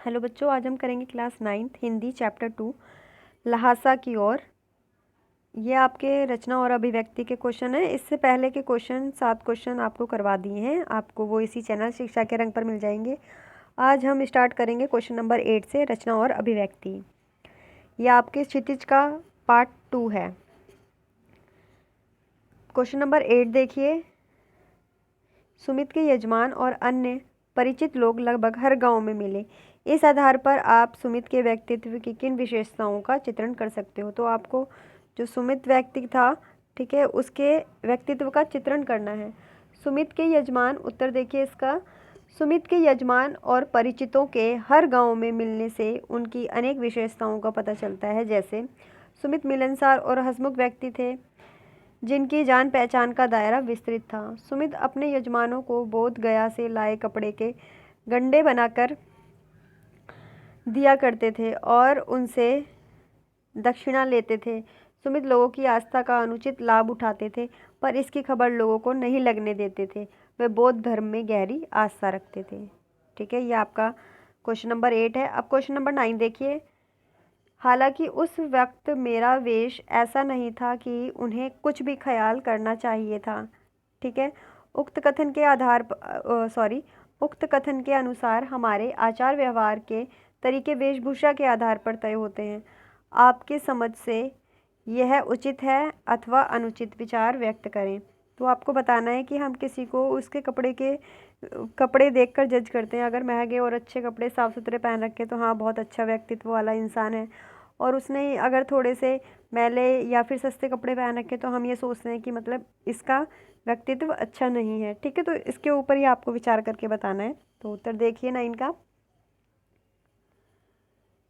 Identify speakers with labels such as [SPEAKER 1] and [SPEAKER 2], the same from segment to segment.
[SPEAKER 1] Hello बच्चों, आज हम करेंगे class 9th Hindi chapter 2 Lhasa की ओर। ये आपके रचना और अभिव्यक्ति के क्वेश्चन है। इससे पहले के क्वेश्चन 7 क्वेश्चन आपको करवा दिए हैं, आपको वो इसी चैनल शिक्षा के रंग पर मिल जाएंगे। आज हम स्टार्ट करेंगे क्वेश्चन नंबर 8 से, रचना और अभिव्यक्ति। ये आपके क्षितिज का पार्ट 2 है। क्वेश्चन नंबर 8 देखिए। सुमित के यजमान और अन्य परिचित लोग लगभग हर गांव में मिले। इस आधार पर आप सुमित के व्यक्तित्व की किन विशेषताओं का चित्रण कर सकते हो। तो आपको जो सुमित व्यक्ति था, ठीक है, उसके व्यक्तित्व का चित्रण करना है। सुमित के यजमान, उत्तर देखिए इसका। सुमित के यजमान और परिचितों के हर गांव में मिलने से उनकी अनेक विशेषताओं का पता चलता है। जैसे सुमित मिलनसार और हंसमुख व्यक्ति थे जिनकी जान पहचान का दायरा विस्तृत था। सुमित अपने यजमानों को बोध गया से लाए कपड़े के गंडे बनाकर दिया करते थे और उनसे दक्षिणा लेते थे। सुमित लोगों की आस्था का अनुचित लाभ उठाते थे, पर इसकी खबर लोगों को नहीं लगने देते थे। वे बौद्ध धर्म में गहरी आस्था रखते थे। ठीक है, ये आपका क्वेश्चन नंबर 8 है। अब क्वेश्चन नंबर 9 देखिए। हालांकि उस वक्त मेरा वेश ऐसा नहीं था कि उन्हें कुछ भी ख्याल करना चाहिए था। ठीक है, उक्त कथन के आधार पर उक्त कथन के अनुसार हमारे आचार व्यवहार के तरीके वेशभूषा के आधार पर तय होते हैं। आपके समझ से यह उचित है अथवा अनुचित विचार व्यक्त करें। तो आपको बताना है कि हम किसी को उसके कपड़े देखकर जज करते हैं। अगर महंगे और अच्छे कपड़े साफ़ सुथरे पहन रखे तो हाँ, बहुत अच्छा व्यक्तित्व वाला इंसान है। और उसने अगर थोड़े से मैले या फिर सस्ते कपड़े पहन रखे तो हम ये सोचते हैं कि मतलब इसका व्यक्तित्व अच्छा नहीं है। ठीक है, तो इसके ऊपर ही आपको विचार करके बताना है। तो उत्तर देखिए ना इनका।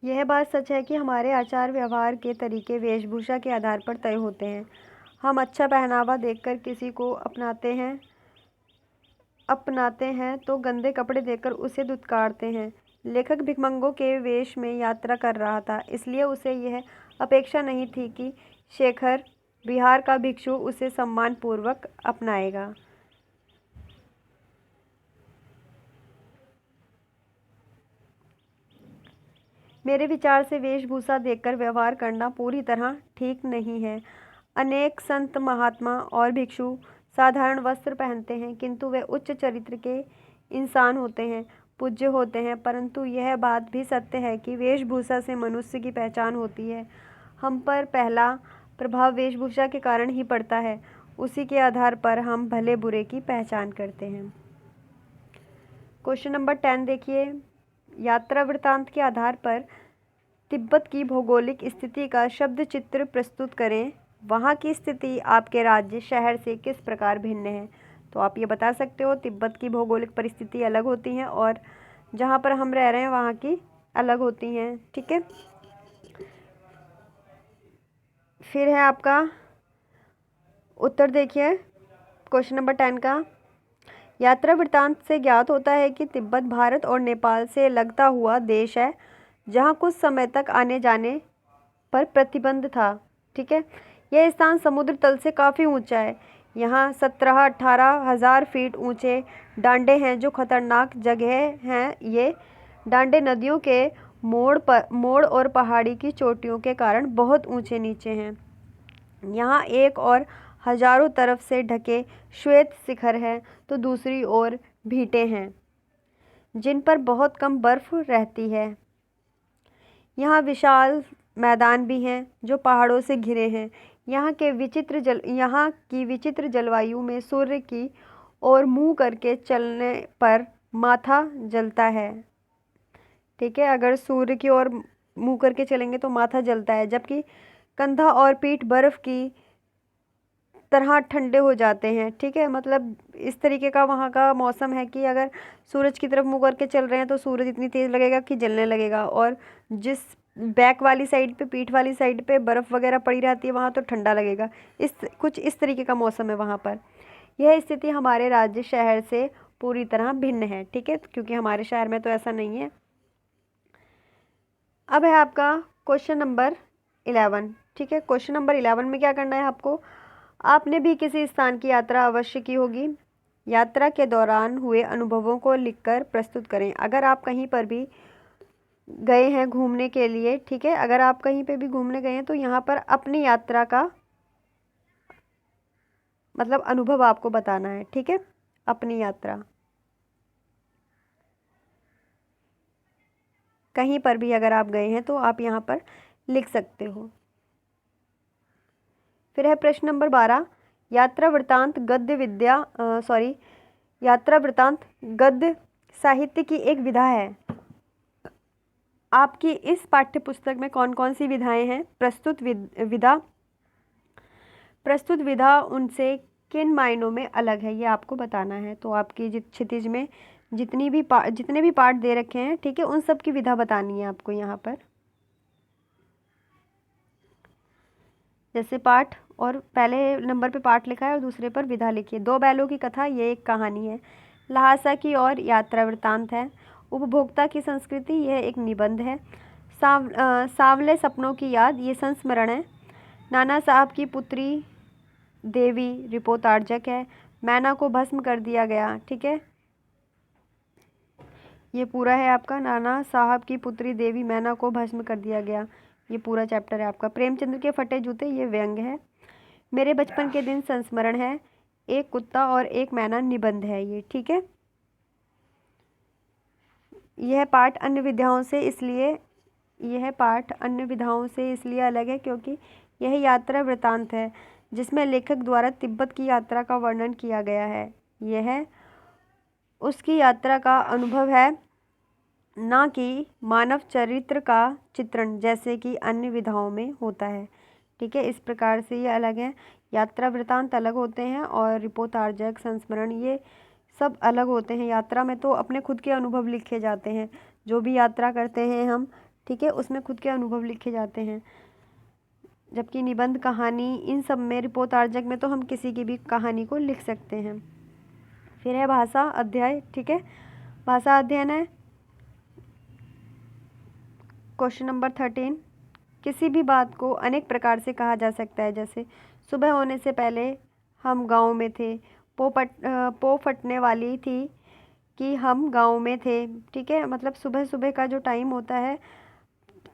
[SPEAKER 1] यह बात सच है कि हमारे आचार व्यवहार के तरीके वेशभूषा के आधार पर तय होते हैं। हम अच्छा पहनावा देखकर किसी को अपनाते हैं तो गंदे कपड़े देखकर उसे धुतकारते हैं। लेखक भिखमंगों के वेश में यात्रा कर रहा था, इसलिए उसे यह अपेक्षा नहीं थी कि शेखर बिहार का भिक्षु उसे सम्मानपूर्वक अपनाएगा। मेरे विचार से वेशभूषा देखकर व्यवहार करना पूरी तरह ठीक नहीं है। अनेक संत महात्मा और भिक्षु साधारण वस्त्र पहनते हैं, किंतु वे उच्च चरित्र के इंसान होते हैं, पूज्य होते हैं। परंतु यह बात भी सत्य है कि वेशभूषा से मनुष्य की पहचान होती है। हम पर पहला प्रभाव वेशभूषा के कारण ही पड़ता है, उसी के आधार पर हम भले बुरे की पहचान करते हैं। क्वेश्चन नंबर 10 देखिए। यात्रा वृत्तांत के आधार पर तिब्बत की भौगोलिक स्थिति का शब्द चित्र प्रस्तुत करें। वहाँ की स्थिति आपके राज्य शहर से किस प्रकार भिन्न है। तो आप ये बता सकते हो, तिब्बत की भौगोलिक परिस्थिति अलग होती हैं और जहाँ पर हम रह रहे हैं वहाँ की अलग होती हैं। ठीक है, फिर है आपका उत्तर देखिए क्वेश्चन नंबर 10 का। यात्रा वृत्तांत से ज्ञात होता है कि तिब्बत भारत और नेपाल से लगता हुआ देश है, जहाँ कुछ समय तक आने जाने पर प्रतिबंध था। ठीक है, यह स्थान समुद्र तल से काफ़ी ऊंचा है। यहाँ 17-18 हज़ार फीट ऊंचे डांडे हैं जो खतरनाक जगह हैं। ये डांडे नदियों के मोड़ और पहाड़ी की चोटियों के कारण बहुत ऊंचे नीचे हैं। यहाँ एक और हजारों तरफ से ढके श्वेत शिखर हैं, तो दूसरी ओर भीटें हैं जिन पर बहुत कम बर्फ रहती है। यहाँ विशाल मैदान भी हैं जो पहाड़ों से घिरे हैं। यहाँ की विचित्र जलवायु में सूर्य की ओर मुँह करके चलने पर माथा जलता है। ठीक है, अगर सूर्य की ओर मुँह करके चलेंगे तो माथा जलता है, जबकि कंधा और पीठ बर्फ की तरह ठंडे हो जाते हैं। ठीक है, मतलब इस तरीके का वहाँ का मौसम है कि अगर सूरज की तरफ मुँह करके चल रहे हैं तो सूरज इतनी तेज़ लगेगा कि जलने लगेगा, और जिस बैक वाली साइड पे, पीठ वाली साइड पे बर्फ़ वगैरह पड़ी रहती है वहाँ तो ठंडा लगेगा। कुछ इस तरीके का मौसम है वहाँ पर। यह स्थिति हमारे राज्य शहर से पूरी तरह भिन्न है। ठीक है, क्योंकि हमारे शहर में तो ऐसा नहीं है। अब है आपका क्वेश्चन नंबर 11। ठीक है, क्वेश्चन नंबर 11 में क्या करना है आपको। आपने भी किसी स्थान की यात्रा अवश्य की होगी। यात्रा के दौरान हुए अनुभवों को लिखकर प्रस्तुत करें। अगर आप कहीं पर भी गए हैं घूमने के लिए, ठीक है, अगर आप कहीं पे भी घूमने गए हैं तो यहाँ पर अपनी यात्रा का मतलब अनुभव आपको बताना है, ठीक है, अपनी यात्रा। कहीं पर भी अगर आप गए हैं तो आप यहाँ पर लिख सकते हो। फिर है प्रश्न नंबर 12, यात्रा वृत्तांत गद्य विद्या यात्रा वृत्तांत गद्य साहित्य की एक विधा है। आपकी इस पाठ्य पुस्तक में कौन कौन सी विधाएं हैं? प्रस्तुत विधा उनसे किन मायनों में अलग है, ये आपको बताना है। तो आपकी क्षितिज में जितने भी पाठ दे रखे हैं, ठीक है, उन सब की विधा बतानी है आपको यहाँ पर। जैसे पाठ, और पहले नंबर पे पाठ लिखा है और दूसरे पर विधा लिखी है। दो बैलों की कथा, ये एक कहानी है। ल्हासा की और यात्रा वृत्तांत है। उपभोक्ता की संस्कृति, यह एक निबंध है। सांवले सपनों की याद, ये संस्मरण है। नाना साहब की पुत्री देवी रिपोर्तार्जक है। मैना को भस्म कर दिया गया, ठीक है, ये पूरा है आपका। नाना साहब की पुत्री देवी मैना को भस्म कर दिया गया, ये पूरा चैप्टर है आपका। प्रेमचंद्र के फटे जूते, ये व्यंग है। मेरे बचपन के दिन संस्मरण है। एक कुत्ता और एक मैना निबंध है ये, ठीक है। यह पाठ अन्य विधाओं से इसलिए अलग है क्योंकि यह यात्रा वृत्तांत है जिसमें लेखक द्वारा तिब्बत की यात्रा का वर्णन किया गया है। यह उसकी यात्रा का अनुभव है, ना कि मानव चरित्र का चित्रण जैसे कि अन्य विधाओं में होता है, ठीक है। इस प्रकार से ये अलग है। यात्रा वृत्तांत अलग होते हैं और रिपोर्तार्जक, संस्मरण, ये सब अलग होते हैं। यात्रा में तो अपने खुद के अनुभव लिखे जाते हैं, जो भी यात्रा करते हैं हम, ठीक है, उसमें खुद के अनुभव लिखे जाते हैं। जबकि निबंध, कहानी, इन सब में, रिपोर्तार्जक में तो हम किसी की भी कहानी को लिख सकते हैं। फिर है भाषा अध्याय, ठीक है, भाषा अध्ययन है। क्वेश्चन नंबर 13, किसी भी बात को अनेक प्रकार से कहा जा सकता है। जैसे सुबह होने से पहले हम गांव में थे। पो फटने वाली थी कि हम गांव में थे, ठीक है, मतलब सुबह सुबह का जो टाइम होता है,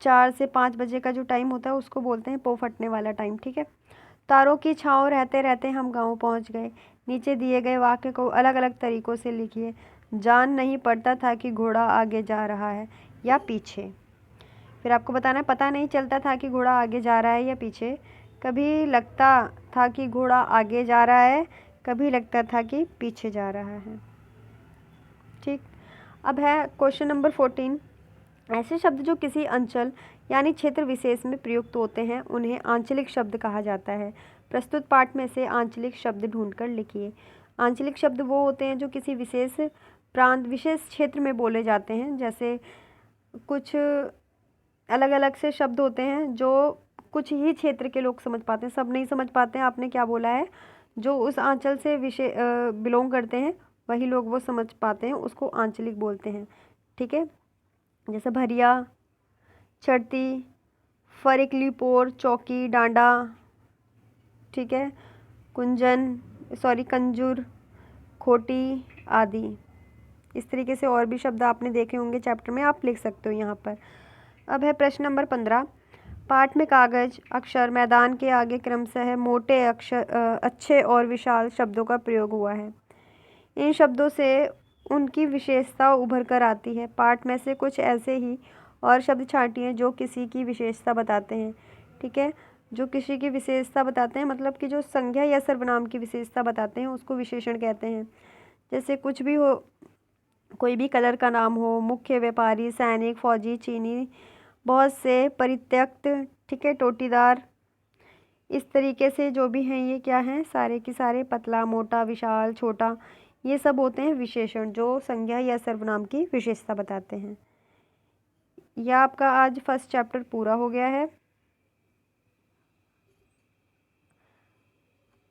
[SPEAKER 1] 4 से 5 बजे का जो टाइम होता है, उसको बोलते हैं पो फटने वाला टाइम, ठीक है। तारों की छाँव रहते रहते हम गांव पहुंच गए। नीचे दिए गए वाक्य को अलग अलग तरीक़ों से लिखिए। जान नहीं पड़ता था कि घोड़ा आगे जा रहा है या पीछे। फिर आपको बताना है, पता नहीं चलता था कि घोड़ा आगे जा रहा है या पीछे। कभी लगता था कि घोड़ा आगे जा रहा है, कभी लगता था कि पीछे जा रहा है, ठीक। अब है क्वेश्चन नंबर 14, ऐसे शब्द जो किसी अंचल यानी क्षेत्र विशेष में प्रयुक्त होते हैं उन्हें आंचलिक शब्द कहा जाता है। प्रस्तुत पाठ में से आंचलिक शब्द ढूंढकर लिखिए। आंचलिक शब्द वो होते हैं जो किसी विशेष प्रांत, विशेष क्षेत्र में बोले जाते हैं। जैसे कुछ अलग अलग से शब्द होते हैं जो कुछ ही क्षेत्र के लोग समझ पाते हैं, सब नहीं समझ पाते हैं। आपने क्या बोला है, जो उस आंचल से बिलोंग करते हैं वही लोग वो समझ पाते हैं, उसको आंचलिक बोलते हैं, ठीक है। जैसे भरिया, चढ़ती, फरिकलीपोर, चौकी, डांडा, ठीक है, कंजूर, खोटी आदि। इस तरीके से और भी शब्द आपने देखे होंगे चैप्टर में, आप लिख सकते हो यहाँ पर। अब है प्रश्न नंबर 15, पाठ में कागज अक्षर मैदान के आगे क्रमशः मोटे अक्षर अच्छे और विशाल शब्दों का प्रयोग हुआ है। इन शब्दों से उनकी विशेषता उभर कर आती है। पाठ में से कुछ ऐसे ही और शब्द छांटिए जो किसी की विशेषता बताते हैं, ठीक है। जो किसी की विशेषता बताते हैं मतलब कि जो संज्ञा या सर्वनाम की विशेषता बताते हैं उसको विशेषण कहते हैं। जैसे कुछ भी हो, कोई भी कलर का नाम हो, मुख्य, व्यापारी, सैनिक, फौजी, चीनी, बहुत से, परित्यक्त, ठीक है, टोटीदार, इस तरीके से जो भी हैं ये क्या हैं, सारे के सारे, पतला, मोटा, विशाल, छोटा, ये सब होते हैं विशेषण जो संज्ञा या सर्वनाम की विशेषता बताते हैं। यह आपका आज फर्स्ट चैप्टर पूरा हो गया है।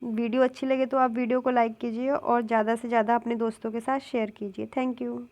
[SPEAKER 1] वीडियो अच्छी लगे तो आप वीडियो को लाइक कीजिए और ज़्यादा से ज़्यादा अपने दोस्तों के साथ शेयर कीजिए। Thank you.